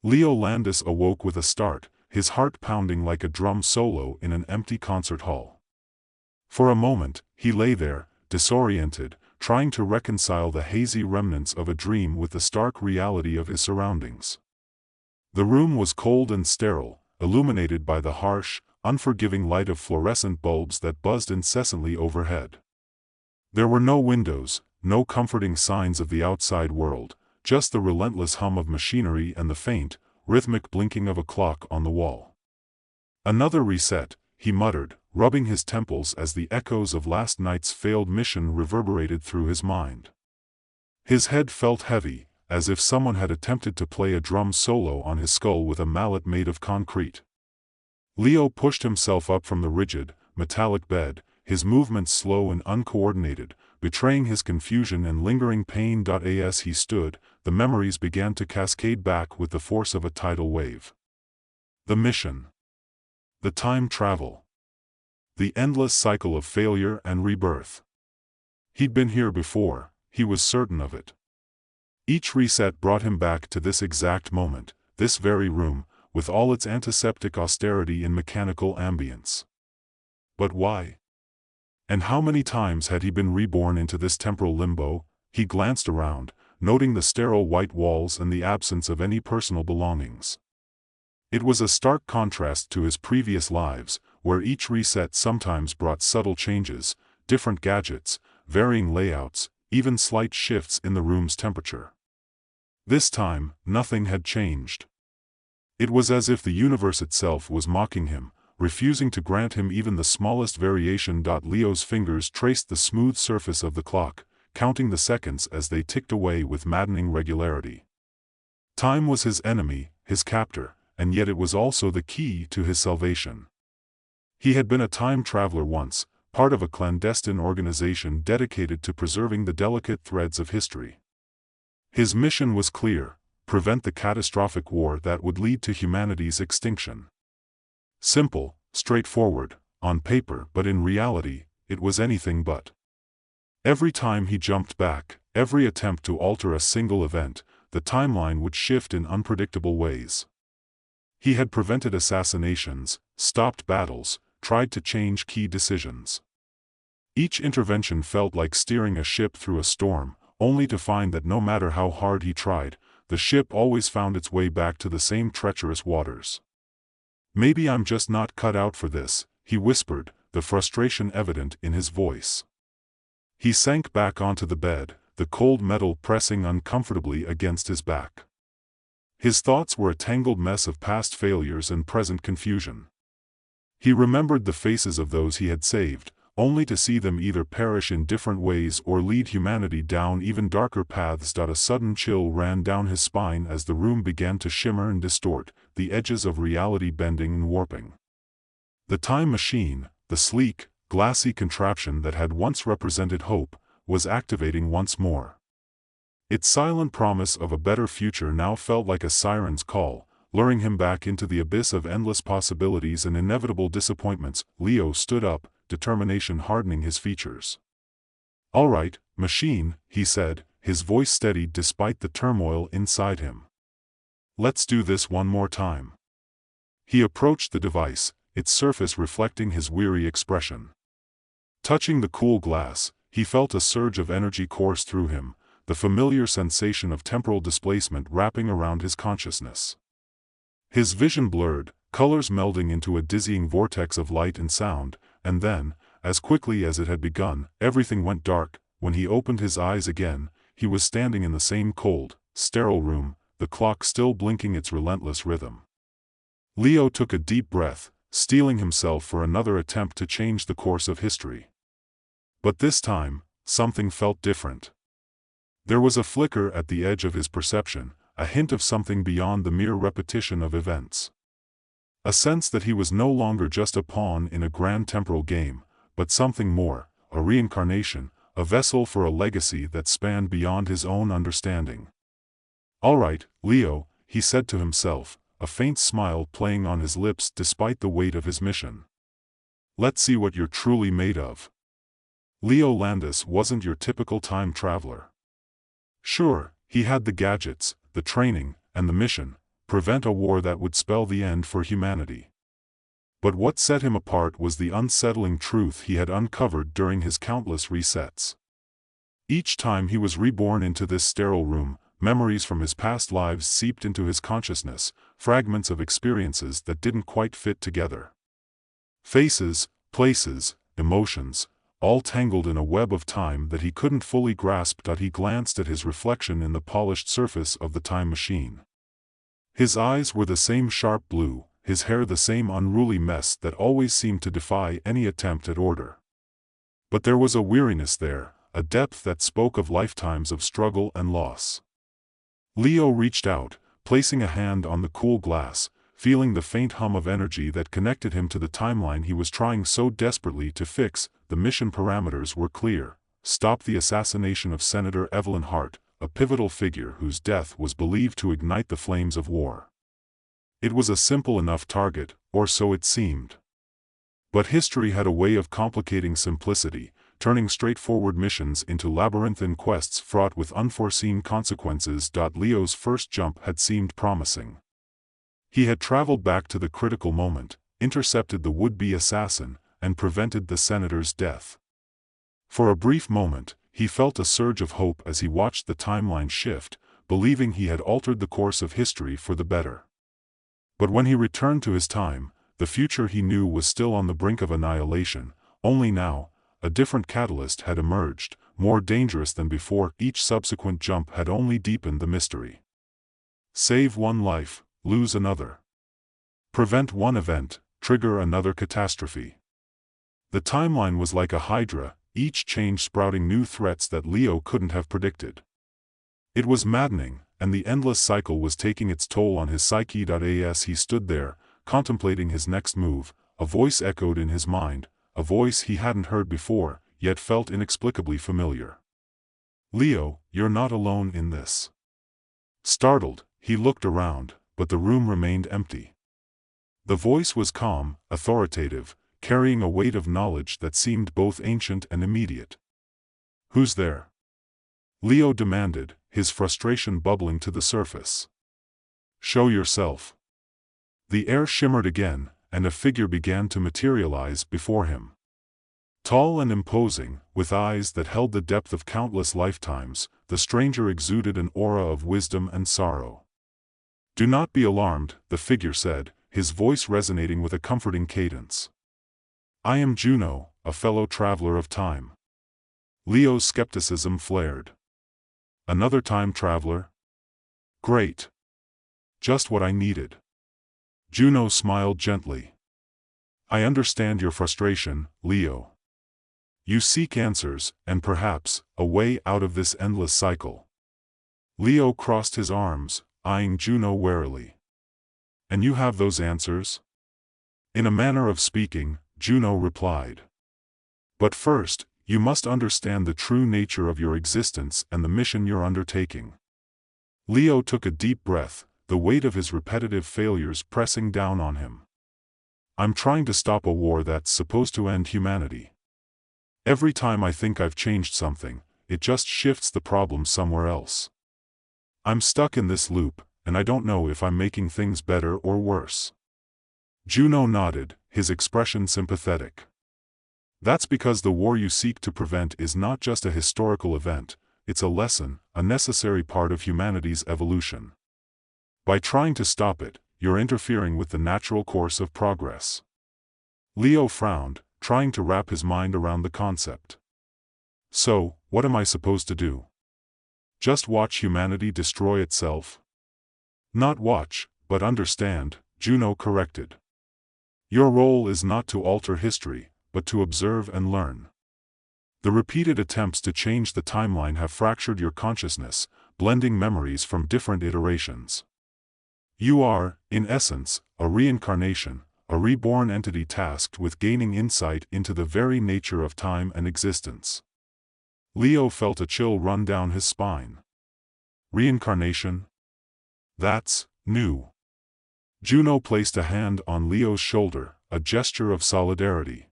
Leo Landis awoke with a start, his heart pounding like a drum solo in an empty concert hall. For a moment, he lay there, disoriented, trying to reconcile the hazy remnants of a dream with the stark reality of his surroundings. The room was cold and sterile, illuminated by the harsh, unforgiving light of fluorescent bulbs that buzzed incessantly overhead. There were no windows, no comforting signs of the outside world, just the relentless hum of machinery and the faint, rhythmic blinking of a clock on the wall. "Another reset," he muttered, rubbing his temples as the echoes of last night's failed mission reverberated through his mind. His head felt heavy, as if someone had attempted to play a drum solo on his skull with a mallet made of concrete. Leo pushed himself up from the rigid, metallic bed, his movements slow and uncoordinated, betraying his confusion and lingering pain. As he stood, the memories began to cascade back with the force of a tidal wave. The mission. The time travel. The endless cycle of failure and rebirth. He'd been here before, he was certain of it. Each reset brought him back to this exact moment, this very room, with all its antiseptic austerity and mechanical ambience. But why? And how many times had he been reborn into this temporal limbo? He glanced around, noting the sterile white walls and the absence of any personal belongings. It was a stark contrast to his previous lives, where each reset sometimes brought subtle changes, different gadgets, varying layouts, even slight shifts in the room's temperature. This time, nothing had changed. It was as if the universe itself was mocking him, refusing to grant him even the smallest variation. Leo's fingers traced the smooth surface of the clock, counting the seconds as they ticked away with maddening regularity. Time was his enemy, his captor, and yet it was also the key to his salvation. He had been a time traveler once, part of a clandestine organization dedicated to preserving the delicate threads of history. His mission was clear: prevent the catastrophic war that would lead to humanity's extinction. Simple, straightforward, on paper, but in reality, it was anything but. Every time he jumped back, every attempt to alter a single event, the timeline would shift in unpredictable ways. He had prevented assassinations, stopped battles, tried to change key decisions. Each intervention felt like steering a ship through a storm, only to find that no matter how hard he tried, the ship always found its way back to the same treacherous waters. "Maybe I'm just not cut out for this," he whispered, the frustration evident in his voice. He sank back onto the bed, the cold metal pressing uncomfortably against his back. His thoughts were a tangled mess of past failures and present confusion. He remembered the faces of those he had saved, only to see them either perish in different ways or lead humanity down even darker paths. A sudden chill ran down his spine as the room began to shimmer and distort, the edges of reality bending and warping. The time machine, the sleek, glassy contraption that had once represented hope, was activating once more. Its silent promise of a better future now felt like a siren's call, luring him back into the abyss of endless possibilities and inevitable disappointments. Leo stood up, determination hardening his features. "All right, machine," he said, his voice steadied despite the turmoil inside him. "Let's do this one more time." He approached the device, its surface reflecting his weary expression. Touching the cool glass, he felt a surge of energy course through him, the familiar sensation of temporal displacement wrapping around his consciousness. His vision blurred, colors melding into a dizzying vortex of light and sound, and then, as quickly as it had begun, everything went dark. When he opened his eyes again, he was standing in the same cold, sterile room, the clock still blinking its relentless rhythm. Leo took a deep breath, steeling himself for another attempt to change the course of history. But this time, something felt different. There was a flicker at the edge of his perception, a hint of something beyond the mere repetition of events. A sense that he was no longer just a pawn in a grand temporal game, but something more, a reincarnation, a vessel for a legacy that spanned beyond his own understanding. "All right, Leo," he said to himself, a faint smile playing on his lips despite the weight of his mission. "Let's see what you're truly made of." Leo Landis wasn't your typical time traveler. Sure, he had the gadgets, the training, and the mission, prevent a war that would spell the end for humanity. But what set him apart was the unsettling truth he had uncovered during his countless resets. Each time he was reborn into this sterile room, memories from his past lives seeped into his consciousness, fragments of experiences that didn't quite fit together. Faces, places, emotions, all tangled in a web of time that he couldn't fully grasp. He glanced at his reflection in the polished surface of the time machine. His eyes were the same sharp blue, his hair the same unruly mess that always seemed to defy any attempt at order. But there was a weariness there, a depth that spoke of lifetimes of struggle and loss. Leo reached out, placing a hand on the cool glass, feeling the faint hum of energy that connected him to the timeline he was trying so desperately to fix. The mission parameters were clear: stop the assassination of Senator Evelyn Hart, a pivotal figure whose death was believed to ignite the flames of war. It was a simple enough target, or so it seemed. But history had a way of complicating simplicity, turning straightforward missions into labyrinthine quests fraught with unforeseen consequences. Leo's first jump had seemed promising. He had traveled back to the critical moment, intercepted the would-be assassin, and prevented the senator's death. For a brief moment, he felt a surge of hope as he watched the timeline shift, believing he had altered the course of history for the better. But when he returned to his time, the future he knew was still on the brink of annihilation. Only now, a different catalyst had emerged, more dangerous than before. Each subsequent jump had only deepened the mystery. Save one life, lose another. Prevent one event, trigger another catastrophe. The timeline was like a hydra, each change sprouting new threats that Leo couldn't have predicted. It was maddening, and the endless cycle was taking its toll on his psyche. As he stood there, contemplating his next move, a voice echoed in his mind, a voice he hadn't heard before, yet felt inexplicably familiar. Leo, you're not alone in this. Startled, he looked around, but the room remained empty. The voice was calm, authoritative, carrying a weight of knowledge that seemed both ancient and immediate. Who's there? Leo demanded, his frustration bubbling to the surface. Show yourself. The air shimmered again, and a figure began to materialize before him. Tall and imposing, with eyes that held the depth of countless lifetimes, the stranger exuded an aura of wisdom and sorrow. Do not be alarmed, the figure said, his voice resonating with a comforting cadence. I am Juno, a fellow traveler of time. Leo's skepticism flared. Another time traveler? Great. Just what I needed. Juno smiled gently. I understand your frustration, Leo. You seek answers, and perhaps, a way out of this endless cycle. Leo crossed his arms, eyeing Juno warily. And you have those answers? In a manner of speaking, Juno replied. But first, you must understand the true nature of your existence and the mission you're undertaking. Leo took a deep breath, the weight of his repetitive failures pressing down on him. I'm trying to stop a war that's supposed to end humanity. Every time I think I've changed something, it just shifts the problem somewhere else. I'm stuck in this loop, and I don't know if I'm making things better or worse. Juno nodded, his expression sympathetic. That's because the war you seek to prevent is not just a historical event, it's a lesson, a necessary part of humanity's evolution. By trying to stop it, you're interfering with the natural course of progress. Leo frowned, trying to wrap his mind around the concept. So, what am I supposed to do? Just watch humanity destroy itself? Not watch, but understand, Juno corrected. Your role is not to alter history, but to observe and learn. The repeated attempts to change the timeline have fractured your consciousness, blending memories from different iterations. You are, in essence, a reincarnation, a reborn entity tasked with gaining insight into the very nature of time and existence. Leo felt a chill run down his spine. Reincarnation? That's new. Juno placed a hand on Leo's shoulder, a gesture of solidarity.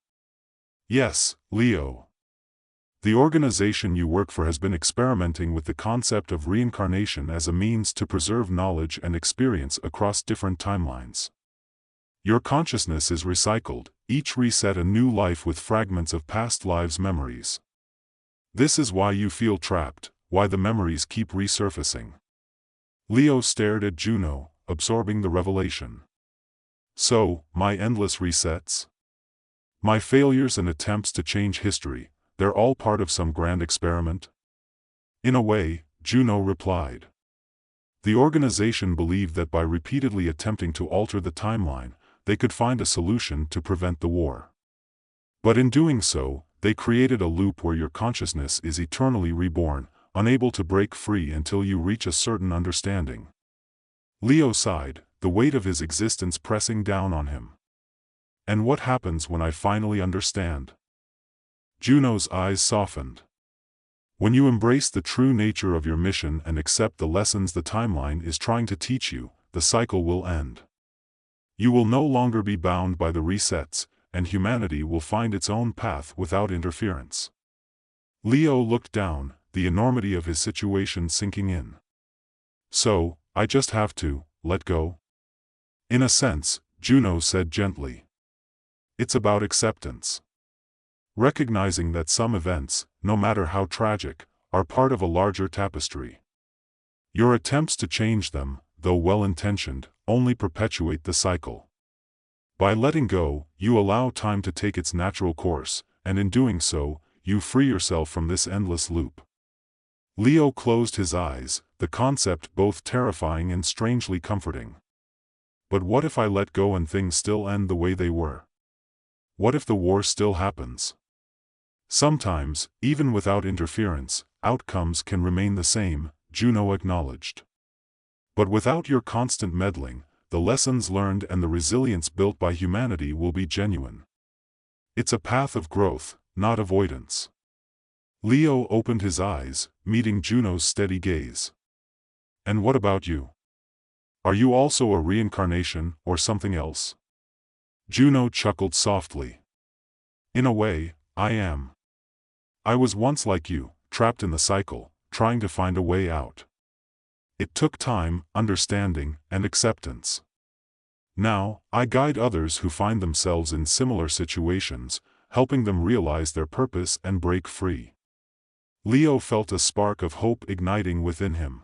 Yes, Leo. The organization you work for has been experimenting with the concept of reincarnation as a means to preserve knowledge and experience across different timelines. Your consciousness is recycled, each reset a new life with fragments of past lives' memories. This is why you feel trapped, why the memories keep resurfacing. Leo stared at Juno, absorbing the revelation. So, my endless resets? My failures and attempts to change history, they're all part of some grand experiment? In a way, Juno replied. The organization believed that by repeatedly attempting to alter the timeline, they could find a solution to prevent the war. But in doing so, they created a loop where your consciousness is eternally reborn, unable to break free until you reach a certain understanding. Leo sighed, the weight of his existence pressing down on him. And what happens when I finally understand? Juno's eyes softened. When you embrace the true nature of your mission and accept the lessons the timeline is trying to teach you, the cycle will end. You will no longer be bound by the resets, and humanity will find its own path without interference. Leo looked down, the enormity of his situation sinking in. So, I just have to let go? In a sense, Juno said gently. It's about acceptance. Recognizing that some events, no matter how tragic, are part of a larger tapestry. Your attempts to change them, though well-intentioned, only perpetuate the cycle. By letting go, you allow time to take its natural course, and in doing so, you free yourself from this endless loop. Leo closed his eyes, the concept both terrifying and strangely comforting. But what if I let go and things still end the way they were? What if the war still happens? Sometimes, even without interference, outcomes can remain the same, Juno acknowledged. But without your constant meddling, the lessons learned and the resilience built by humanity will be genuine. It's a path of growth, not avoidance. Leo opened his eyes, meeting Juno's steady gaze. And what about you? Are you also a reincarnation, or something else? Juno chuckled softly. In a way, I am. I was once like you, trapped in the cycle, trying to find a way out. It took time, understanding, and acceptance. Now, I guide others who find themselves in similar situations, helping them realize their purpose and break free. Leo felt a spark of hope igniting within him.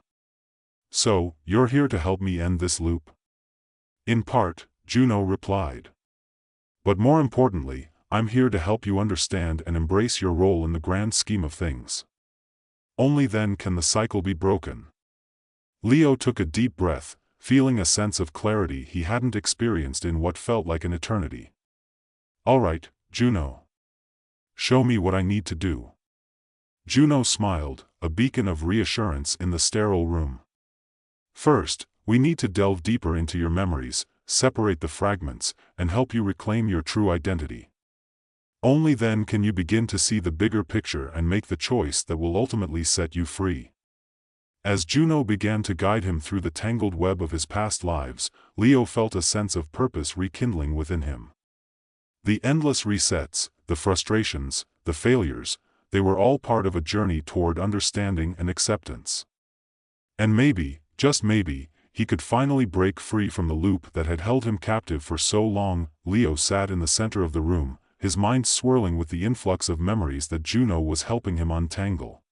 So, you're here to help me end this loop? In part, Juno replied. But more importantly, I'm here to help you understand and embrace your role in the grand scheme of things. Only then can the cycle be broken. Leo took a deep breath, feeling a sense of clarity he hadn't experienced in what felt like an eternity. All right, Juno. Show me what I need to do. Juno smiled, a beacon of reassurance in the sterile room. First, we need to delve deeper into your memories, separate the fragments, and help you reclaim your true identity. Only then can you begin to see the bigger picture and make the choice that will ultimately set you free. As Juno began to guide him through the tangled web of his past lives, Leo felt a sense of purpose rekindling within him. The endless resets, the frustrations, the failures, they were all part of a journey toward understanding and acceptance. And maybe, just maybe, he could finally break free from the loop that had held him captive for so long. Leo sat in the center of the room, his mind swirling with the influx of memories that Juno was helping him untangle.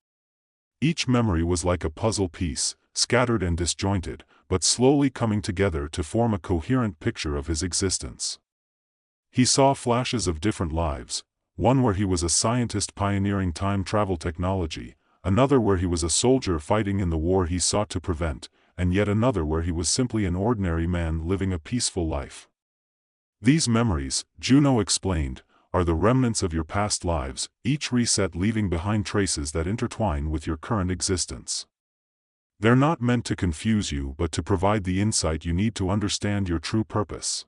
Each memory was like a puzzle piece, scattered and disjointed, but slowly coming together to form a coherent picture of his existence. He saw flashes of different lives, one where he was a scientist pioneering time travel technology, another where he was a soldier fighting in the war he sought to prevent, and yet another where he was simply an ordinary man living a peaceful life. These memories, Juno explained, are the remnants of your past lives, each reset leaving behind traces that intertwine with your current existence. They're not meant to confuse you but to provide the insight you need to understand your true purpose.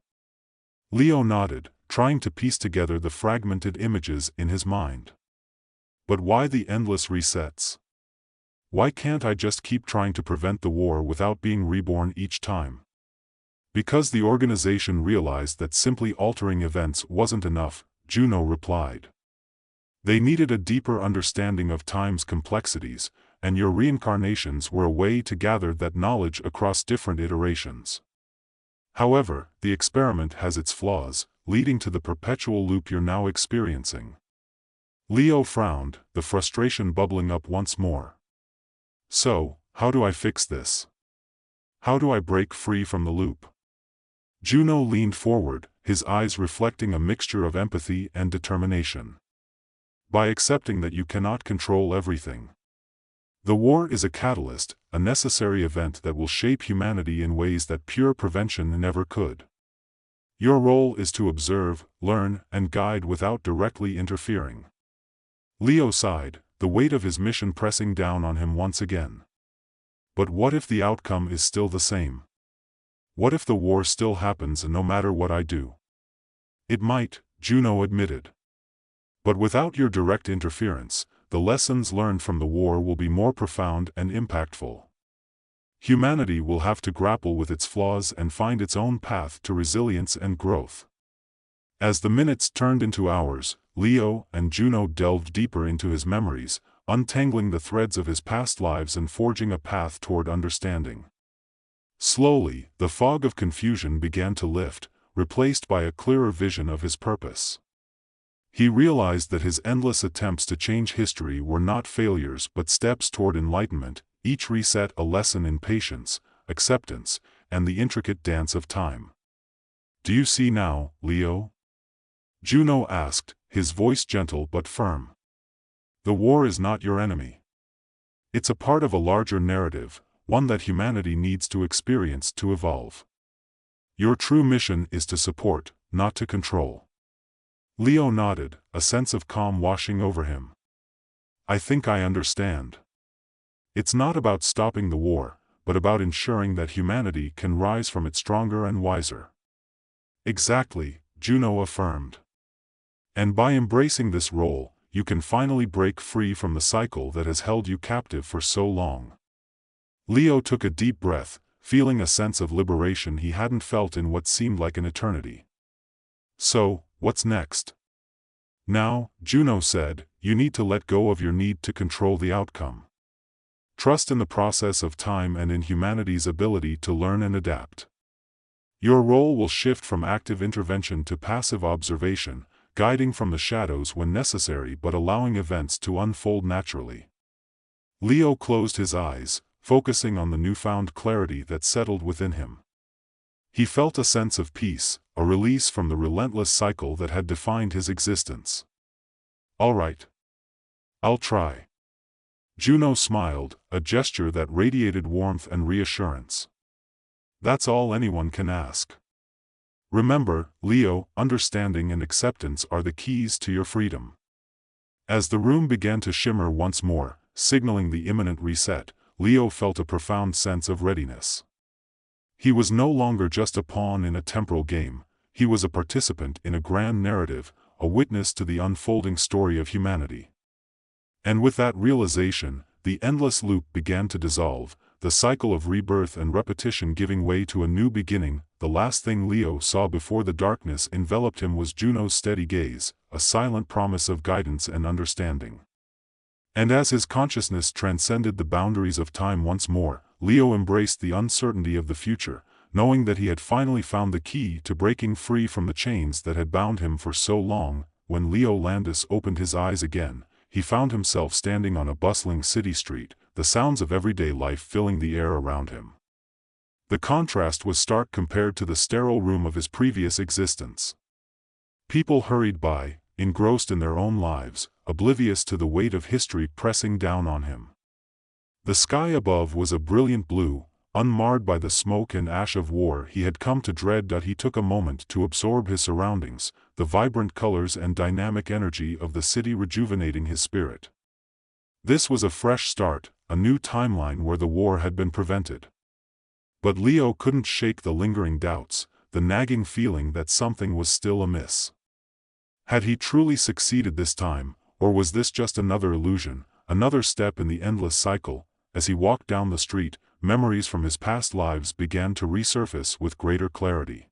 Leo nodded, trying to piece together the fragmented images in his mind. But why the endless resets? Why can't I just keep trying to prevent the war without being reborn each time? Because the organization realized that simply altering events wasn't enough, Juno replied. They needed a deeper understanding of time's complexities, and your reincarnations were a way to gather that knowledge across different iterations. However, the experiment has its flaws, leading to the perpetual loop you're now experiencing. Leo frowned, the frustration bubbling up once more. So, how do I fix this? How do I break free from the loop? Juno leaned forward, his eyes reflecting a mixture of empathy and determination. By accepting that you cannot control everything. The war is a catalyst, a necessary event that will shape humanity in ways that pure prevention never could. Your role is to observe, learn, and guide without directly interfering. Leo sighed, the weight of his mission pressing down on him once again. But what if the outcome is still the same? What if the war still happens no matter what I do? It might, Juno admitted. But without your direct interference, the lessons learned from the war will be more profound and impactful. Humanity will have to grapple with its flaws and find its own path to resilience and growth. As the minutes turned into hours, Leo and Juno delved deeper into his memories, untangling the threads of his past lives and forging a path toward understanding. Slowly, the fog of confusion began to lift, replaced by a clearer vision of his purpose. He realized that his endless attempts to change history were not failures but steps toward enlightenment, each reset a lesson in patience, acceptance, and the intricate dance of time. Do you see now, Leo? Juno asked, his voice gentle but firm. The war is not your enemy. It's a part of a larger narrative, one that humanity needs to experience to evolve. Your true mission is to support, not to control. Leo nodded, a sense of calm washing over him. I think I understand. It's not about stopping the war, but about ensuring that humanity can rise from it stronger and wiser. Exactly, Juno affirmed. And by embracing this role, you can finally break free from the cycle that has held you captive for so long. Leo took a deep breath, feeling a sense of liberation he hadn't felt in what seemed like an eternity. So, what's next? Now, Juno said, you need to let go of your need to control the outcome. Trust in the process of time and in humanity's ability to learn and adapt. Your role will shift from active intervention to passive observation, guiding from the shadows when necessary but allowing events to unfold naturally. Leo closed his eyes, focusing on the newfound clarity that settled within him. He felt a sense of peace, a release from the relentless cycle that had defined his existence. All right. I'll try. Juno smiled, a gesture that radiated warmth and reassurance. That's all anyone can ask. Remember, Leo, understanding and acceptance are the keys to your freedom. As the room began to shimmer once more, signaling the imminent reset, Leo felt a profound sense of readiness. He was no longer just a pawn in a temporal game, he was a participant in a grand narrative, a witness to the unfolding story of humanity. And with that realization, the endless loop began to dissolve, the cycle of rebirth and repetition giving way to a new beginning. The last thing Leo saw before the darkness enveloped him was Juno's steady gaze, a silent promise of guidance and understanding. And as his consciousness transcended the boundaries of time once more, Leo embraced the uncertainty of the future, knowing that he had finally found the key to breaking free from the chains that had bound him for so long. When Leo Landis opened his eyes again, he found himself standing on a bustling city street, the sounds of everyday life filling the air around him. The contrast was stark compared to the sterile room of his previous existence. People hurried by, engrossed in their own lives, oblivious to the weight of history pressing down on him. The sky above was a brilliant blue, unmarred by the smoke and ash of war he had come to dread. He took a moment to absorb his surroundings, the vibrant colors and dynamic energy of the city rejuvenating his spirit. This was a fresh start, a new timeline where the war had been prevented. But Leo couldn't shake the lingering doubts, the nagging feeling that something was still amiss. Had he truly succeeded this time, or was this just another illusion, another step in the endless cycle? As he walked down the street, memories from his past lives began to resurface with greater clarity.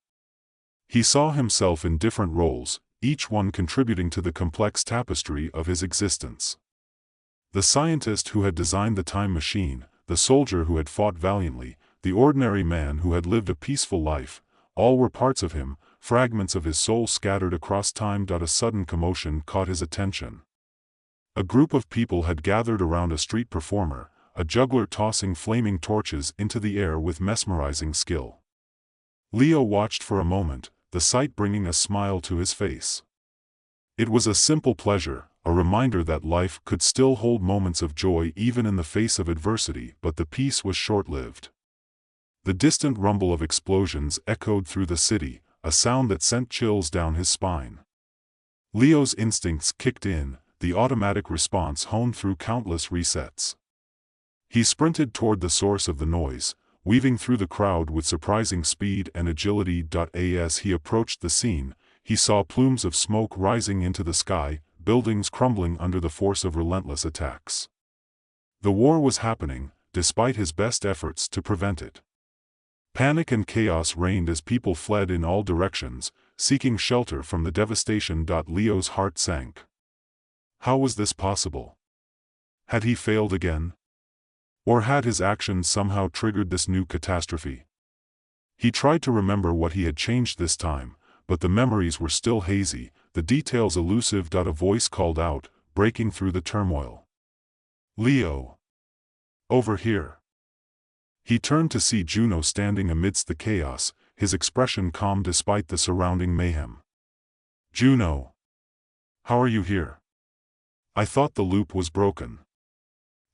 He saw himself in different roles, each one contributing to the complex tapestry of his existence. The scientist who had designed the time machine, the soldier who had fought valiantly, the ordinary man who had lived a peaceful life, all were parts of him, fragments of his soul scattered across time. A sudden commotion caught his attention. A group of people had gathered around a street performer, a juggler tossing flaming torches into the air with mesmerizing skill. Leo watched for a moment, the sight bringing a smile to his face. It was a simple pleasure, a reminder that life could still hold moments of joy even in the face of adversity, but the peace was short-lived. The distant rumble of explosions echoed through the city, a sound that sent chills down his spine. Leo's instincts kicked in, the automatic response honed through countless resets. He sprinted toward the source of the noise, weaving through the crowd with surprising speed and agility. As he approached the scene, he saw plumes of smoke rising into the sky, buildings crumbling under the force of relentless attacks. The war was happening, despite his best efforts to prevent it. Panic and chaos reigned as people fled in all directions, seeking shelter from the devastation. Leo's heart sank. How was this possible? Had he failed again? Or had his actions somehow triggered this new catastrophe? He tried to remember what he had changed this time, but the memories were still hazy, the details elusive. A voice called out, breaking through the turmoil. Leo! Over here! He turned to see Juno standing amidst the chaos, his expression calm despite the surrounding mayhem. Juno! How are you here? I thought the loop was broken.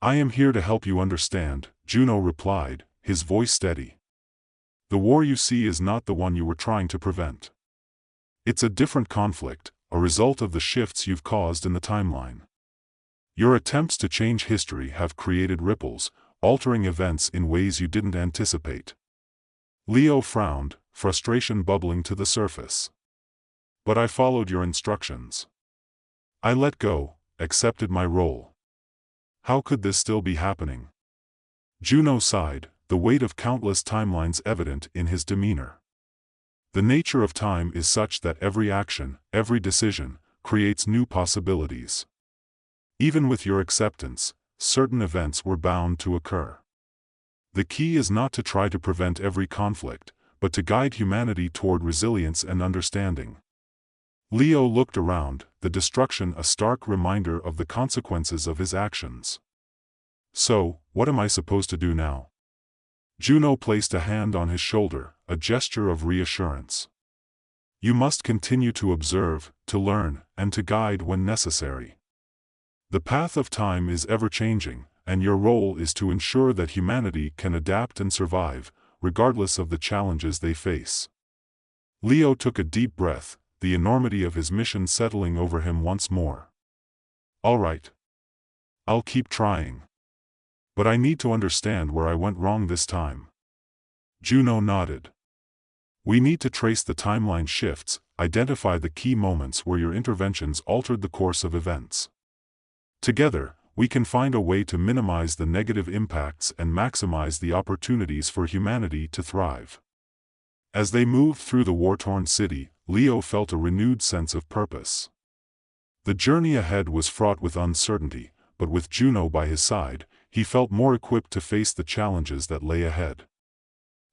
I am here to help you understand, Juno replied, his voice steady. The war you see is not the one you were trying to prevent. It's a different conflict, a result of the shifts you've caused in the timeline. Your attempts to change history have created ripples, altering events in ways you didn't anticipate. Leo frowned, frustration bubbling to the surface. But I followed your instructions. I let go, accepted my role. How could this still be happening? Juno sighed, the weight of countless timelines evident in his demeanor. The nature of time is such that every action, every decision, creates new possibilities. Even with your acceptance, certain events were bound to occur. The key is not to try to prevent every conflict, but to guide humanity toward resilience and understanding. Leo looked around, the destruction a stark reminder of the consequences of his actions. So, what am I supposed to do now? Juno placed a hand on his shoulder, a gesture of reassurance. You must continue to observe, to learn, and to guide when necessary. The path of time is ever-changing, and your role is to ensure that humanity can adapt and survive, regardless of the challenges they face. Leo took a deep breath, the enormity of his mission settling over him once more. All right. I'll keep trying. But I need to understand where I went wrong this time. Juno nodded. We need to trace the timeline shifts, identify the key moments where your interventions altered the course of events. Together, we can find a way to minimize the negative impacts and maximize the opportunities for humanity to thrive. As they moved through the war-torn city, Leo felt a renewed sense of purpose. The journey ahead was fraught with uncertainty, but with Juno by his side, he felt more equipped to face the challenges that lay ahead.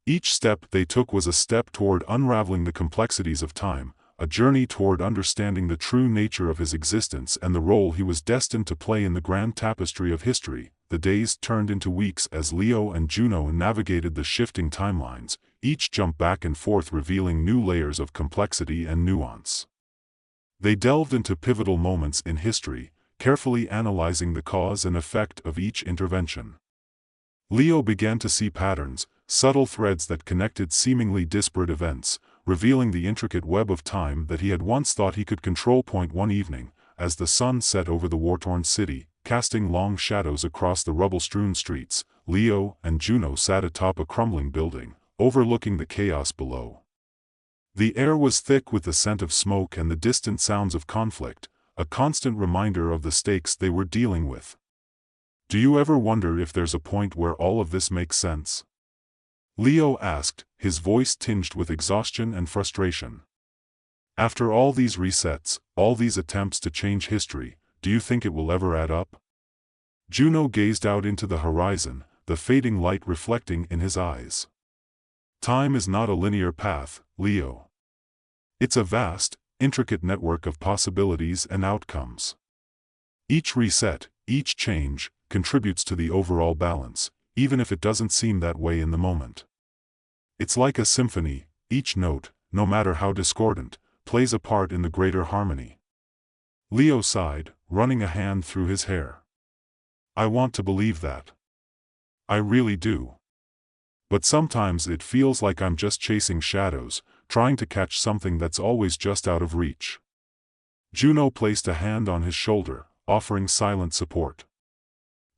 Each step they took was a step toward unraveling the complexities of time, a journey toward understanding the true nature of his existence and the role he was destined to play in the grand tapestry of history. The days turned into weeks as Leo and Juno navigated the shifting timelines, each jump back and forth revealing new layers of complexity and nuance. They delved into pivotal moments in history, carefully analyzing the cause and effect of each intervention. Leo began to see patterns, subtle threads that connected seemingly disparate events, revealing the intricate web of time that he had once thought he could control. One evening, as the sun set over the war-torn city, casting long shadows across the rubble-strewn streets, Leo and Juno sat atop a crumbling building, overlooking the chaos below. The air was thick with the scent of smoke and the distant sounds of conflict, a constant reminder of the stakes they were dealing with. Do you ever wonder if there's a point where all of this makes sense? Leo asked, his voice tinged with exhaustion and frustration. After all these resets, all these attempts to change history, do you think it will ever add up? Juno gazed out into the horizon, the fading light reflecting in his eyes. Time is not a linear path, Leo. It's a vast, intricate network of possibilities and outcomes. Each reset, each change, contributes to the overall balance, even if it doesn't seem that way in the moment. It's like a symphony, each note, no matter how discordant, plays a part in the greater harmony. Leo sighed, running a hand through his hair. I want to believe that. I really do. But sometimes it feels like I'm just chasing shadows, trying to catch something that's always just out of reach. Juno placed a hand on his shoulder, offering silent support.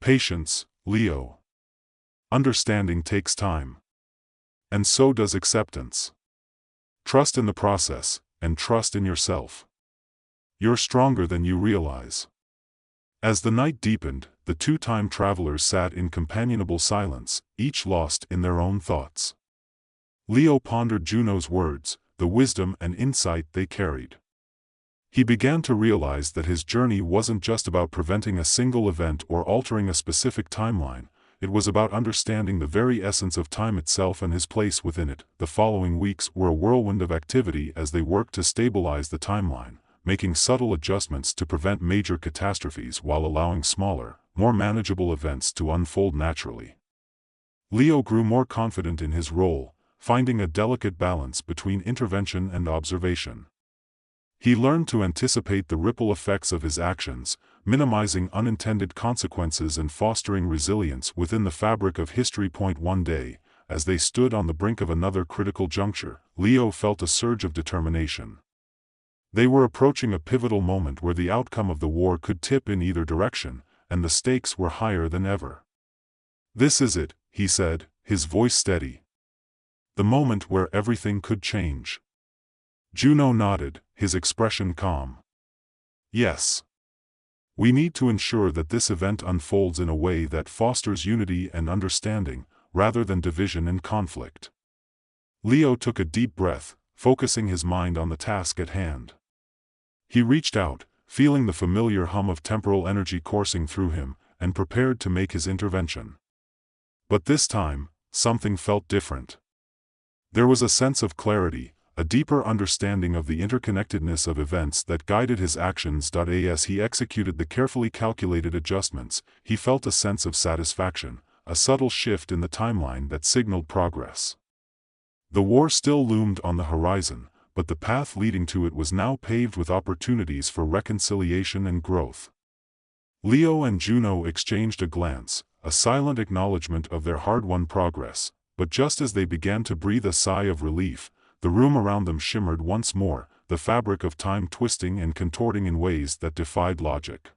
Patience, Leo. Understanding takes time. And so does acceptance. Trust in the process, and trust in yourself. You're stronger than you realize. As the night deepened, the two time travelers sat in companionable silence, each lost in their own thoughts. Leo pondered Juno's words, the wisdom and insight they carried. He began to realize that his journey wasn't just about preventing a single event or altering a specific timeline, it was about understanding the very essence of time itself and his place within it. The following weeks were a whirlwind of activity as they worked to stabilize the timeline, making subtle adjustments to prevent major catastrophes while allowing smaller, more manageable events to unfold naturally. Leo grew more confident in his role, finding a delicate balance between intervention and observation. He learned to anticipate the ripple effects of his actions, minimizing unintended consequences and fostering resilience within the fabric of history. One day, as they stood on the brink of another critical juncture, Leo felt a surge of determination. They were approaching a pivotal moment where the outcome of the war could tip in either direction, and the stakes were higher than ever. This is it, he said, his voice steady. The moment where everything could change. Juno nodded, his expression calm. Yes. We need to ensure that this event unfolds in a way that fosters unity and understanding, rather than division and conflict. Leo took a deep breath, focusing his mind on the task at hand. He reached out, feeling the familiar hum of temporal energy coursing through him, and prepared to make his intervention. But this time, something felt different. There was a sense of clarity, a deeper understanding of the interconnectedness of events that guided his actions. As he executed the carefully calculated adjustments, he felt a sense of satisfaction, a subtle shift in the timeline that signaled progress. The war still loomed on the horizon, but the path leading to it was now paved with opportunities for reconciliation and growth. Leo and Juno exchanged a glance, a silent acknowledgement of their hard-won progress, but just as they began to breathe a sigh of relief, the room around them shimmered once more, the fabric of time twisting and contorting in ways that defied logic.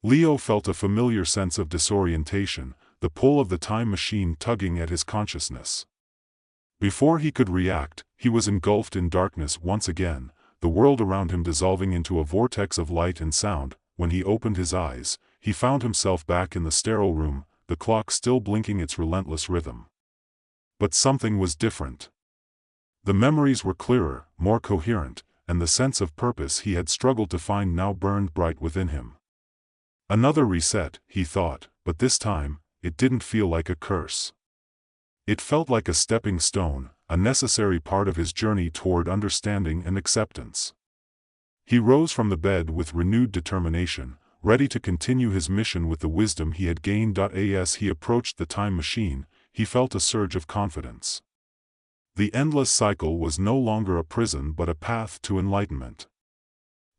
Leo felt a familiar sense of disorientation, the pull of the time machine tugging at his consciousness. Before he could react, he was engulfed in darkness once again, the world around him dissolving into a vortex of light and sound. When he opened his eyes, he found himself back in the sterile room, the clock still blinking its relentless rhythm. But something was different. The memories were clearer, more coherent, and the sense of purpose he had struggled to find now burned bright within him. Another reset, he thought, but this time, it didn't feel like a curse. It felt like a stepping stone, a necessary part of his journey toward understanding and acceptance. He rose from the bed with renewed determination, ready to continue his mission with the wisdom he had gained. As he approached the time machine, he felt a surge of confidence. The endless cycle was no longer a prison but a path to enlightenment.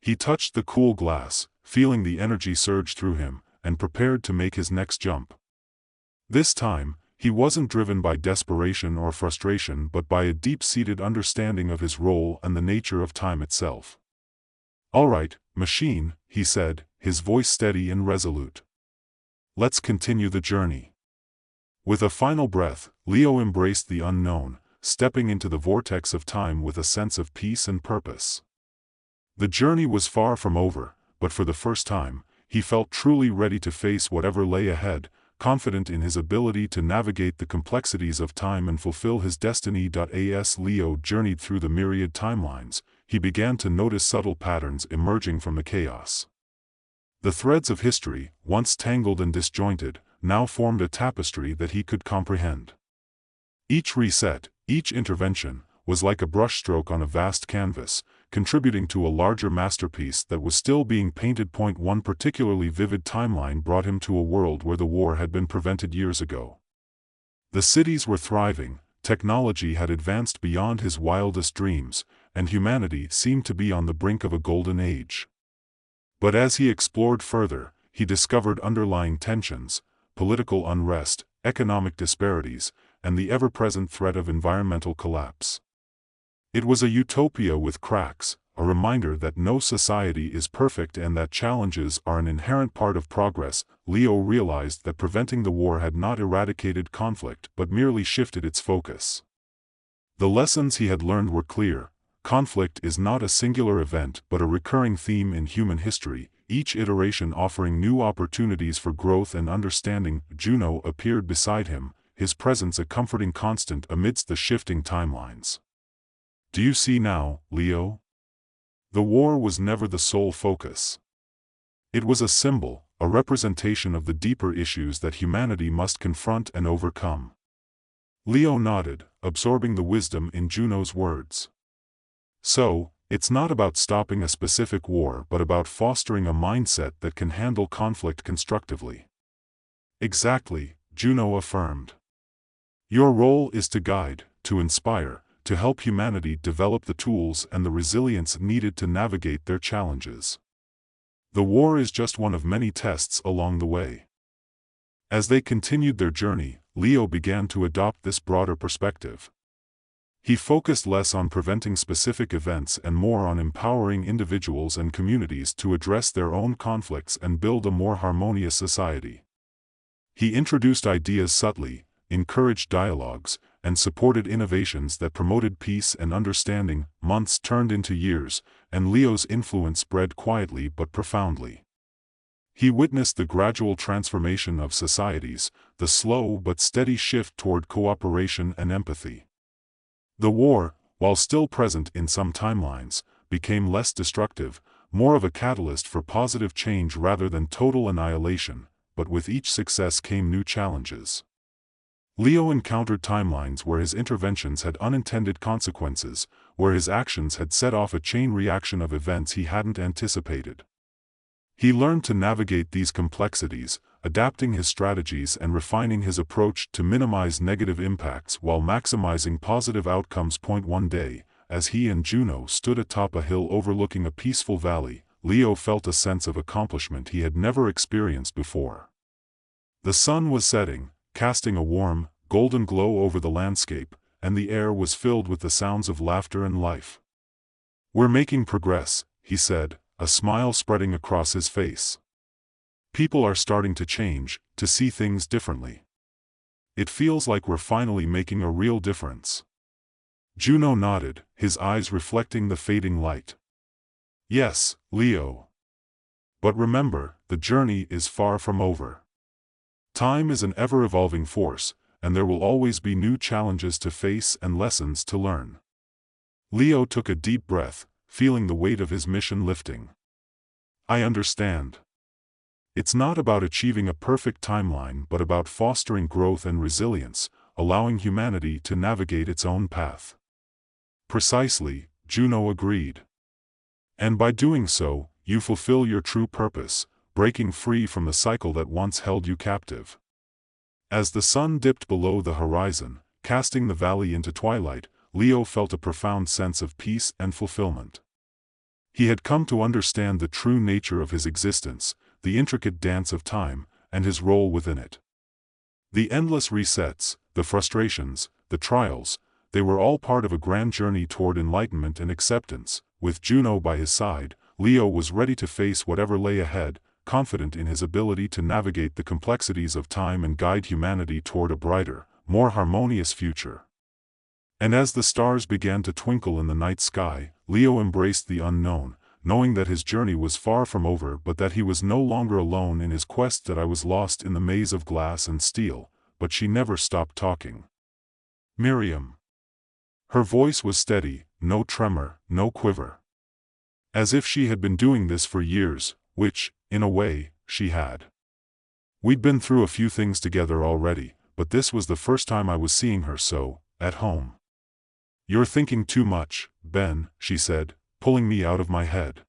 He touched the cool glass, feeling the energy surge through him, and prepared to make his next jump. This time, he wasn't driven by desperation or frustration but by a deep-seated understanding of his role and the nature of time itself. "All right, machine," he said, his voice steady and resolute. "Let's continue the journey." With a final breath, Leo embraced the unknown, stepping into the vortex of time with a sense of peace and purpose. The journey was far from over, but for the first time, he felt truly ready to face whatever lay ahead, confident in his ability to navigate the complexities of time and fulfill his destiny. As Leo journeyed through the myriad timelines, he began to notice subtle patterns emerging from the chaos. The threads of history, once tangled and disjointed, now formed a tapestry that he could comprehend. Each reset, each intervention, was like a brushstroke on a vast canvas, contributing to a larger masterpiece that was still being painted. One particularly vivid timeline brought him to a world where the war had been prevented years ago. The cities were thriving, technology had advanced beyond his wildest dreams, and humanity seemed to be on the brink of a golden age. But as he explored further, he discovered underlying tensions, political unrest, economic disparities, and the ever-present threat of environmental collapse. It was a utopia with cracks, a reminder that no society is perfect and that challenges are an inherent part of progress. Leo realized that preventing the war had not eradicated conflict but merely shifted its focus. The lessons he had learned were clear. Conflict is not a singular event but a recurring theme in human history, each iteration offering new opportunities for growth and understanding. Juno appeared beside him, his presence a comforting constant amidst the shifting timelines. Do you see now, Leo? The war was never the sole focus. It was a symbol, a representation of the deeper issues that humanity must confront and overcome. Leo nodded, absorbing the wisdom in Juno's words. So, it's not about stopping a specific war but about fostering a mindset that can handle conflict constructively. Exactly, Juno affirmed. Your role is to guide, to inspire, to help humanity develop the tools and the resilience needed to navigate their challenges. The war is just one of many tests along the way. As they continued their journey, Leo began to adopt this broader perspective. He focused less on preventing specific events and more on empowering individuals and communities to address their own conflicts and build a more harmonious society. He introduced ideas subtly, encouraged dialogues, and supported innovations that promoted peace and understanding. Months turned into years, and Leo's influence spread quietly but profoundly. He witnessed the gradual transformation of societies, the slow but steady shift toward cooperation and empathy. The war, while still present in some timelines, became less destructive, more of a catalyst for positive change rather than total annihilation, but with each success came new challenges. Leo encountered timelines where his interventions had unintended consequences, where his actions had set off a chain reaction of events he hadn't anticipated. He learned to navigate these complexities, adapting his strategies and refining his approach to minimize negative impacts while maximizing positive outcomes. One day, as he and Juno stood atop a hill overlooking a peaceful valley, Leo felt a sense of accomplishment he had never experienced before. The sun was setting, casting a warm, golden glow over the landscape, and the air was filled with the sounds of laughter and life. "We're making progress," he said, a smile spreading across his face. "People are starting to change, to see things differently. It feels like we're finally making a real difference." Juno nodded, his eyes reflecting the fading light. "Yes, Leo. But remember, the journey is far from over. Time is an ever-evolving force, and there will always be new challenges to face and lessons to learn." Leo took a deep breath, feeling the weight of his mission lifting. "I understand. It's not about achieving a perfect timeline but about fostering growth and resilience, allowing humanity to navigate its own path." "Precisely," Juno agreed. "And by doing so, you fulfill your true purpose, breaking free from the cycle that once held you captive." As the sun dipped below the horizon, casting the valley into twilight, Leo felt a profound sense of peace and fulfillment. He had come to understand the true nature of his existence, the intricate dance of time, and his role within it. The endless resets, the frustrations, the trials, they were all part of a grand journey toward enlightenment and acceptance. With Juno by his side, Leo was ready to face whatever lay ahead, confident in his ability to navigate the complexities of time and guide humanity toward a brighter, more harmonious future. And as the stars began to twinkle in the night sky, Leo embraced the unknown, knowing that his journey was far from over but that he was no longer alone in his quest. "That I was lost in the maze of glass and steel, but she never stopped talking. Miriam." Her voice was steady, no tremor, no quiver. As if she had been doing this for years, which, in a way, she had. We'd been through a few things together already, but this was the first time I was seeing her so, at home. "You're thinking too much, Ben," she said, pulling me out of my head.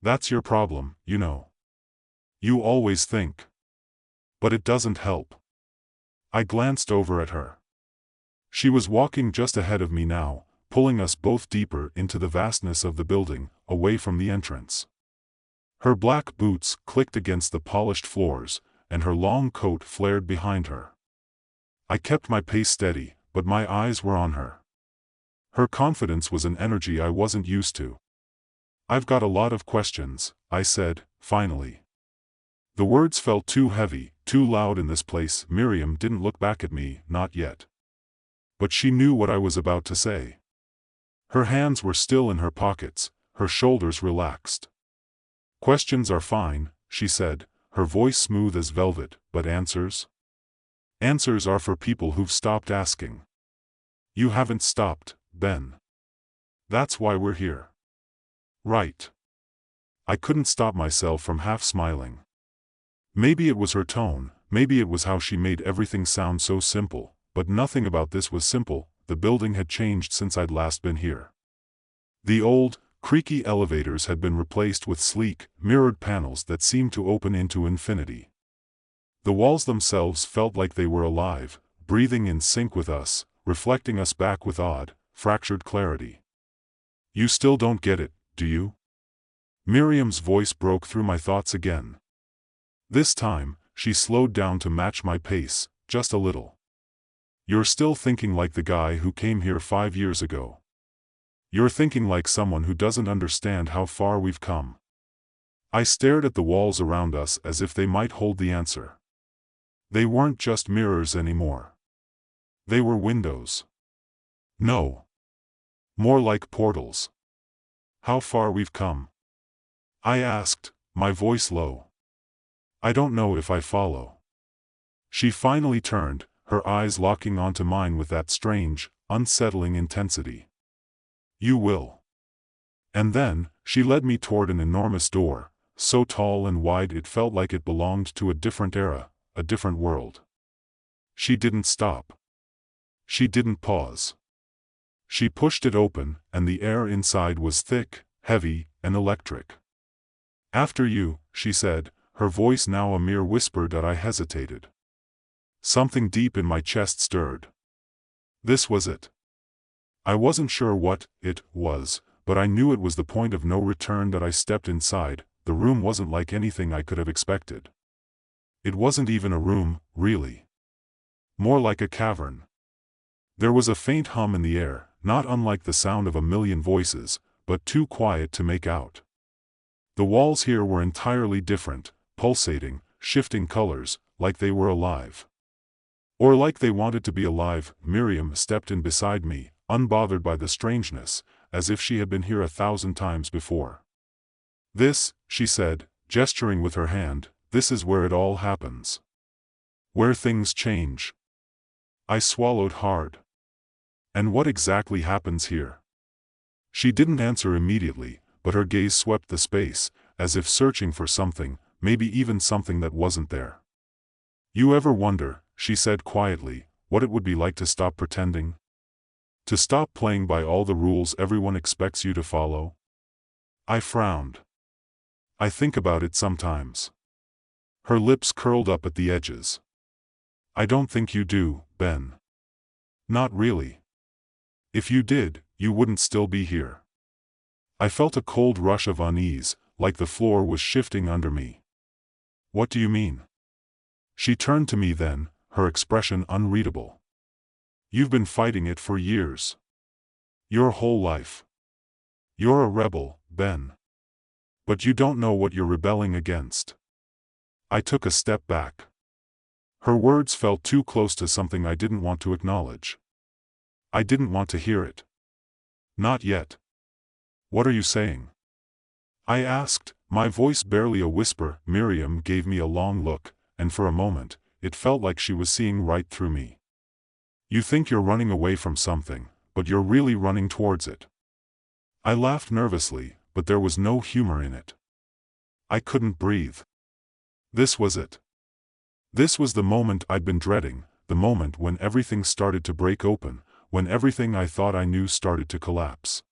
"That's your problem, you know. You always think. But it doesn't help." I glanced over at her. She was walking just ahead of me now, pulling us both deeper into the vastness of the building, away from the entrance. Her black boots clicked against the polished floors, and her long coat flared behind her. I kept my pace steady, but my eyes were on her. Her confidence was an energy I wasn't used to. "I've got a lot of questions," I said, finally. The words felt too heavy, too loud in this place. Miriam didn't look back at me, not yet. But she knew what I was about to say. Her hands were still in her pockets, her shoulders relaxed. "Questions are fine," she said, her voice smooth as velvet, "but answers? Answers are for people who've stopped asking. You haven't stopped, Ben. That's why we're here." "Right." I couldn't stop myself from half smiling. Maybe it was her tone, maybe it was how she made everything sound so simple, but nothing about this was simple. The building had changed since I'd last been here. The old, creaky elevators had been replaced with sleek, mirrored panels that seemed to open into infinity. The walls themselves felt like they were alive, breathing in sync with us, reflecting us back with odd, fractured clarity. "You still don't get it, do you?" Miriam's voice broke through my thoughts again. This time, she slowed down to match my pace, just a little. "You're still thinking like the guy who came here 5 years ago. You're thinking like someone who doesn't understand how far we've come." I stared at the walls around us as if they might hold the answer. They weren't just mirrors anymore. They were windows. No. More like portals. "How far we've come?" I asked, my voice low. "I don't know if I follow." She finally turned, her eyes locking onto mine with that strange, unsettling intensity. "You will." And then, she led me toward an enormous door, so tall and wide it felt like it belonged to a different era, a different world. She didn't stop. She didn't pause. She pushed it open, and the air inside was thick, heavy, and electric. "After you," she said, her voice now a mere whisper. That I hesitated. Something deep in my chest stirred. This was it. I wasn't sure what it was, but I knew it was the point of no return. That I stepped inside. The room wasn't like anything I could have expected. It wasn't even a room, really. More like a cavern. There was a faint hum in the air, not unlike the sound of a million voices, but too quiet to make out. The walls here were entirely different, pulsating, shifting colors, like they were alive. Or like they wanted to be alive. Miriam stepped in beside me, unbothered by the strangeness, as if she had been here 1,000 times before. "This," she said, gesturing with her hand, "this is where it all happens. Where things change." I swallowed hard. "And what exactly happens here?" She didn't answer immediately, but her gaze swept the space, as if searching for something, maybe even something that wasn't there. "You ever wonder," she said quietly, "what it would be like to stop pretending? To stop playing by all the rules everyone expects you to follow?" I frowned. "I think about it sometimes." Her lips curled up at the edges. "I don't think you do, Ben. Not really. If you did, you wouldn't still be here." I felt a cold rush of unease, like the floor was shifting under me. "What do you mean?" She turned to me then, her expression unreadable. "You've been fighting it for years. Your whole life. You're a rebel, Ben. But you don't know what you're rebelling against." I took a step back. Her words felt too close to something I didn't want to acknowledge. I didn't want to hear it. "Not yet." "What are you saying?" I asked, my voice barely a whisper. Miriam gave me a long look, and for a moment, it felt like she was seeing right through me. "You think you're running away from something, but you're really running towards it." I laughed nervously, but there was no humor in it. I couldn't breathe. This was it. This was the moment I'd been dreading, the moment when everything started to break open, when everything I thought I knew started to collapse.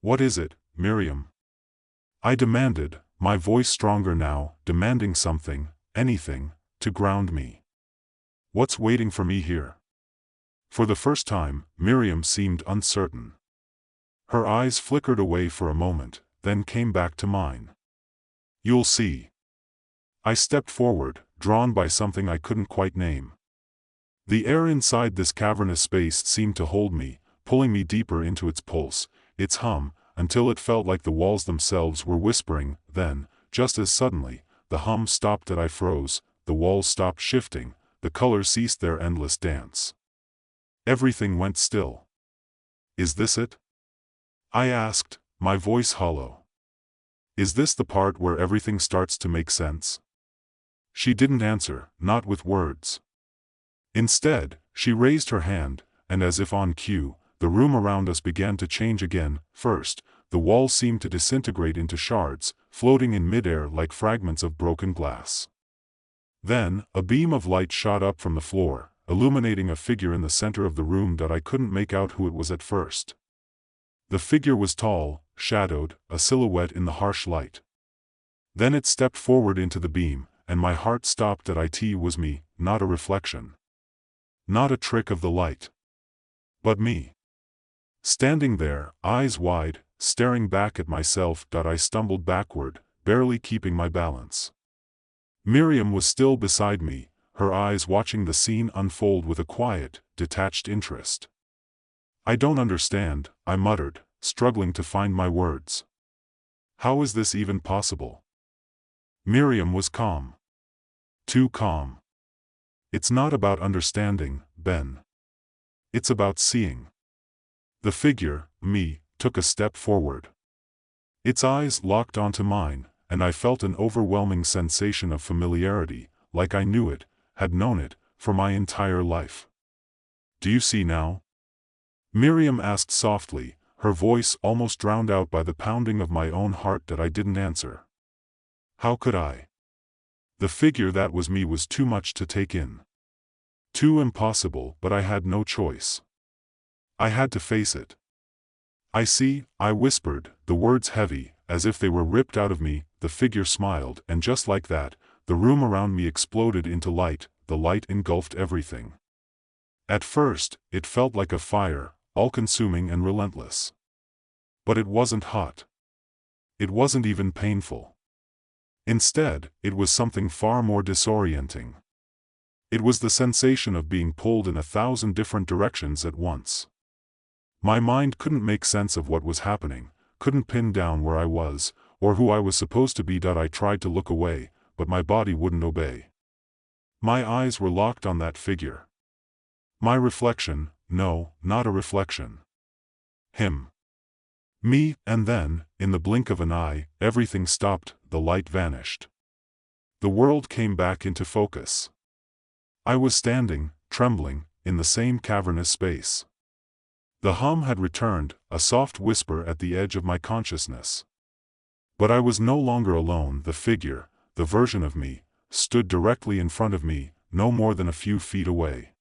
"What is it, Miriam?" I demanded, my voice stronger now, demanding something, anything, to ground me. "What's waiting for me here?" For the first time, Miriam seemed uncertain. Her eyes flickered away for a moment, then came back to mine. "You'll see." I stepped forward, drawn by something I couldn't quite name. The air inside this cavernous space seemed to hold me, pulling me deeper into its pulse, its hum, until it felt like the walls themselves were whispering. Then, just as suddenly, the hum stopped and I froze, the walls stopped shifting, the colors ceased their endless dance. Everything went still. "Is this it?" I asked, my voice hollow. "Is this the part where everything starts to make sense?" She didn't answer, not with words. Instead, she raised her hand, and as if on cue, the room around us began to change again. First, the walls seemed to disintegrate into shards, floating in midair like fragments of broken glass. Then, a beam of light shot up from the floor, illuminating a figure in the center of the room that I couldn't make out who it was at first. The figure was tall, shadowed, a silhouette in the harsh light. Then it stepped forward into the beam, and my heart stopped. It was me, not a reflection. Not a trick of the light. But me. Standing there, eyes wide, staring back at myself. I stumbled backward, barely keeping my balance. Miriam was still beside me, her eyes watching the scene unfold with a quiet, detached interest. "I don't understand," I muttered, struggling to find my words. "How is this even possible?" Miriam was calm. Too calm. "It's not about understanding, Ben. It's about seeing." The figure, me, took a step forward. Its eyes locked onto mine, and I felt an overwhelming sensation of familiarity, like I knew it, had known it, for my entire life. "Do you see now?" Miriam asked softly, her voice almost drowned out by the pounding of my own heart. I didn't answer. How could I? The figure that was me was too much to take in. Too impossible, but I had no choice. I had to face it. "I see," I whispered, the words heavy, as if they were ripped out of me. The figure smiled, and just like that, the room around me exploded into light. The light engulfed everything. At first, it felt like a fire, all-consuming and relentless. But it wasn't hot. It wasn't even painful. Instead, it was something far more disorienting. It was the sensation of being pulled in 1,000 different directions at once. My mind couldn't make sense of what was happening, couldn't pin down where I was, or who I was supposed to be. I tried to look away, but my body wouldn't obey. My eyes were locked on that figure. My reflection, no, not a reflection. Him. Me, and then, in the blink of an eye, everything stopped, the light vanished. The world came back into focus. I was standing, trembling, in the same cavernous space. The hum had returned, a soft whisper at the edge of my consciousness. But I was no longer alone. The figure, the version of me, stood directly in front of me, no more than a few feet away.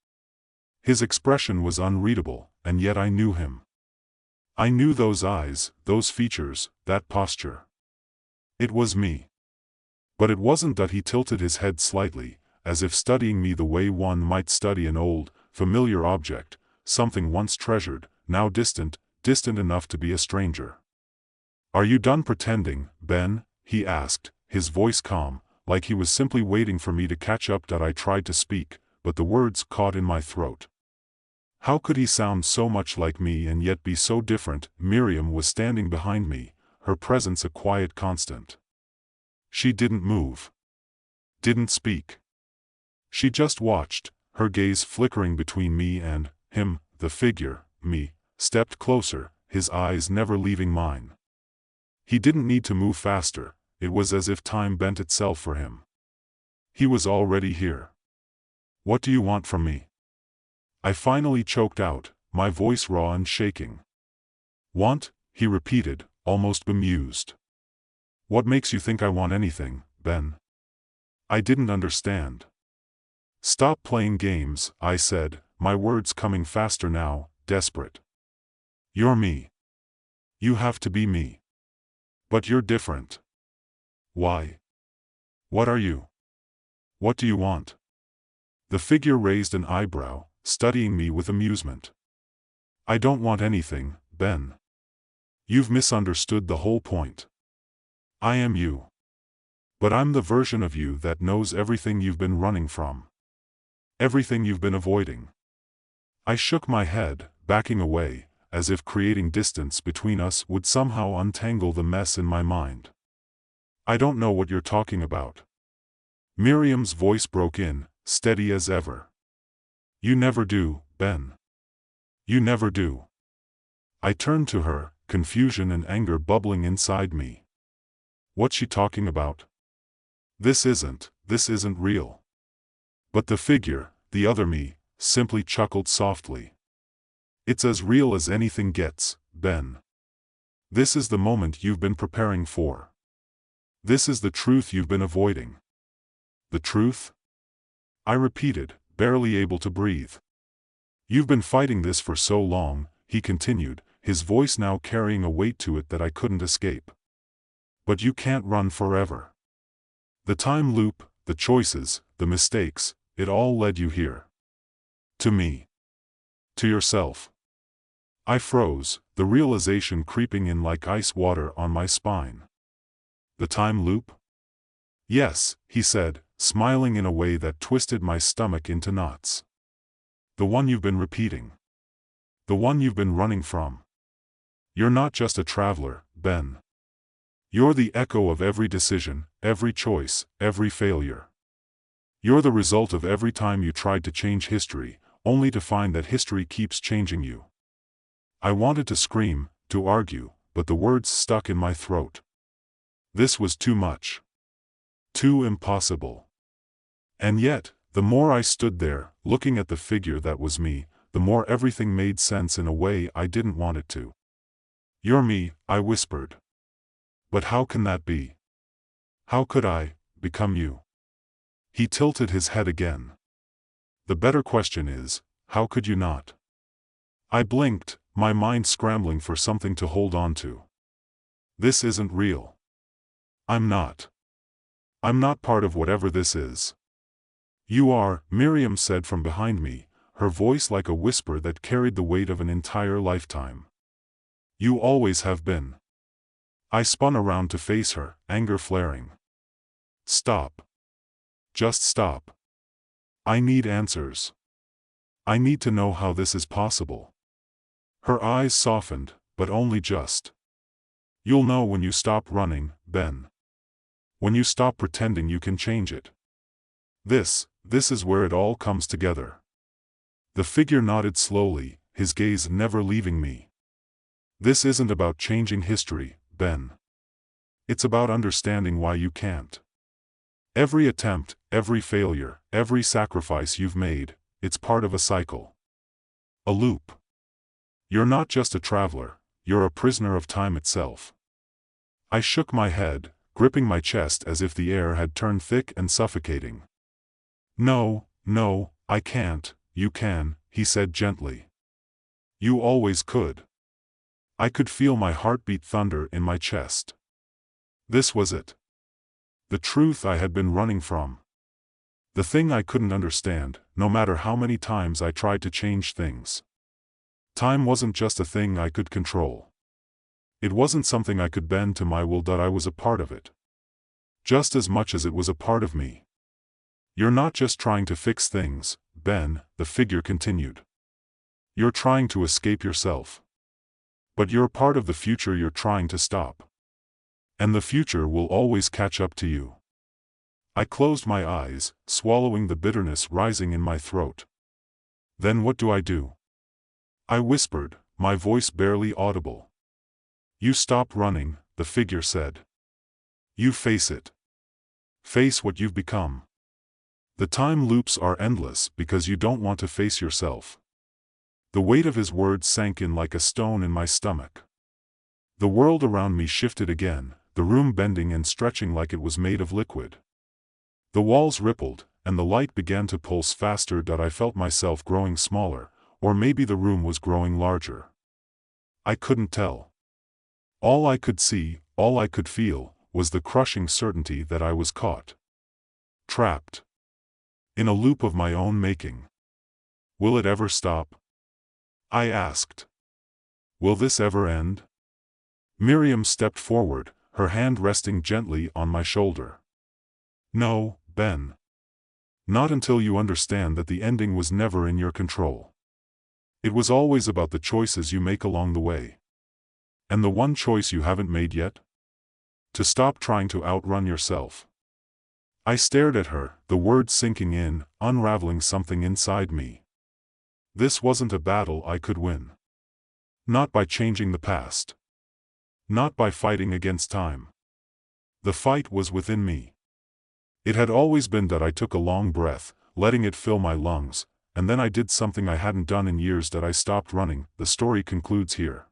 His expression was unreadable, and yet I knew him. I knew those eyes, those features, that posture. It was me. But it wasn't that. He tilted his head slightly, as if studying me the way one might study an old, familiar object, something once treasured, now distant, distant enough to be a stranger. "Are you done pretending, Ben?" he asked, his voice calm, like he was simply waiting for me to catch up. I tried to speak, but the words caught in my throat. How could he sound so much like me and yet be so different? Miriam was standing behind me, her presence a quiet constant. She didn't move. Didn't speak. She just watched, her gaze flickering between me and him. The figure, me, stepped closer, his eyes never leaving mine. He didn't need to move faster, it was as if time bent itself for him. He was already here. "What do you want from me?" I finally choked out, my voice raw and shaking. "Want?" he repeated, almost bemused. What makes you think I want anything, Ben? I didn't understand. Stop playing games, I said, my words coming faster now, desperate. You're me. You have to be me. But you're different. Why? What are you? What do you want? The figure raised an eyebrow, studying me with amusement. I don't want anything, Ben. You've misunderstood the whole point. I am you. But I'm the version of you that knows everything you've been running from. Everything you've been avoiding. I shook my head, backing away, as if creating distance between us would somehow untangle the mess in my mind. I don't know what you're talking about. Miriam's voice broke in, steady as ever. You never do, Ben. You never do. I turned to her, confusion and anger bubbling inside me. What's she talking about? This isn't real. But the figure, the other me, simply chuckled softly. It's as real as anything gets, Ben. This is the moment you've been preparing for. This is the truth you've been avoiding. The truth? I repeated, barely able to breathe. You've been fighting this for so long, he continued, his voice now carrying a weight to it that I couldn't escape. But you can't run forever. The time loop, the choices, the mistakes, it all led you here. To me. To yourself. I froze, the realization creeping in like ice water on my spine. The time loop? Yes, he said, smiling in a way that twisted my stomach into knots. The one you've been repeating. The one you've been running from. You're not just a traveler, Ben. You're the echo of every decision, every choice, every failure. You're the result of every time you tried to change history, only to find that history keeps changing you. I wanted to scream, to argue, but the words stuck in my throat. This was too much. Too impossible. And yet, the more I stood there, looking at the figure that was me, the more everything made sense in a way I didn't want it to. You're me, I whispered. But how can that be? How could I become you? He tilted his head again. The better question is, how could you not? I blinked, my mind scrambling for something to hold on to. This isn't real. I'm not. I'm not part of whatever this is. You are, Miriam said from behind me, her voice like a whisper that carried the weight of an entire lifetime. You always have been. I spun around to face her, anger flaring. Stop. Just stop. I need answers. I need to know how this is possible. Her eyes softened, but only just. You'll know when you stop running, Ben. When you stop pretending you can change it. This is where it all comes together. The figure nodded slowly, his gaze never leaving me. This isn't about changing history, Ben. It's about understanding why you can't. Every attempt, every failure, every sacrifice you've made, it's part of a cycle. A loop. You're not just a traveler, you're a prisoner of time itself. I shook my head, gripping my chest as if the air had turned thick and suffocating. No, I can't. You can, he said gently. You always could. I could feel my heartbeat thunder in my chest. This was it. The truth I had been running from. The thing I couldn't understand, no matter how many times I tried to change things. Time wasn't just a thing I could control. It wasn't something I could bend to my will, that I was a part of it. Just as much as it was a part of me. You're not just trying to fix things, Ben, the figure continued. You're trying to escape yourself. But you're a part of the future you're trying to stop. And the future will always catch up to you. I closed my eyes, swallowing the bitterness rising in my throat. Then what do I do? I whispered, my voice barely audible. You stop running, the figure said. You face it. Face what you've become. The time loops are endless because you don't want to face yourself. The weight of his words sank in like a stone in my stomach. The world around me shifted again, the room bending and stretching like it was made of liquid. The walls rippled, and the light began to pulse faster. I felt myself growing smaller, or maybe the room was growing larger. I couldn't tell. All I could see, all I could feel, was the crushing certainty that I was caught. Trapped. In a loop of my own making. Will it ever stop? I asked. Will this ever end? Miriam stepped forward, her hand resting gently on my shoulder. No, Ben. Not until you understand that the ending was never in your control. It was always about the choices you make along the way. And the one choice you haven't made yet? To stop trying to outrun yourself. I stared at her, the words sinking in, unraveling something inside me. This wasn't a battle I could win. Not by changing the past. Not by fighting against time. The fight was within me. It had always been that I took a long breath, letting it fill my lungs, and then I did something I hadn't done in years. I stopped running. The story concludes here.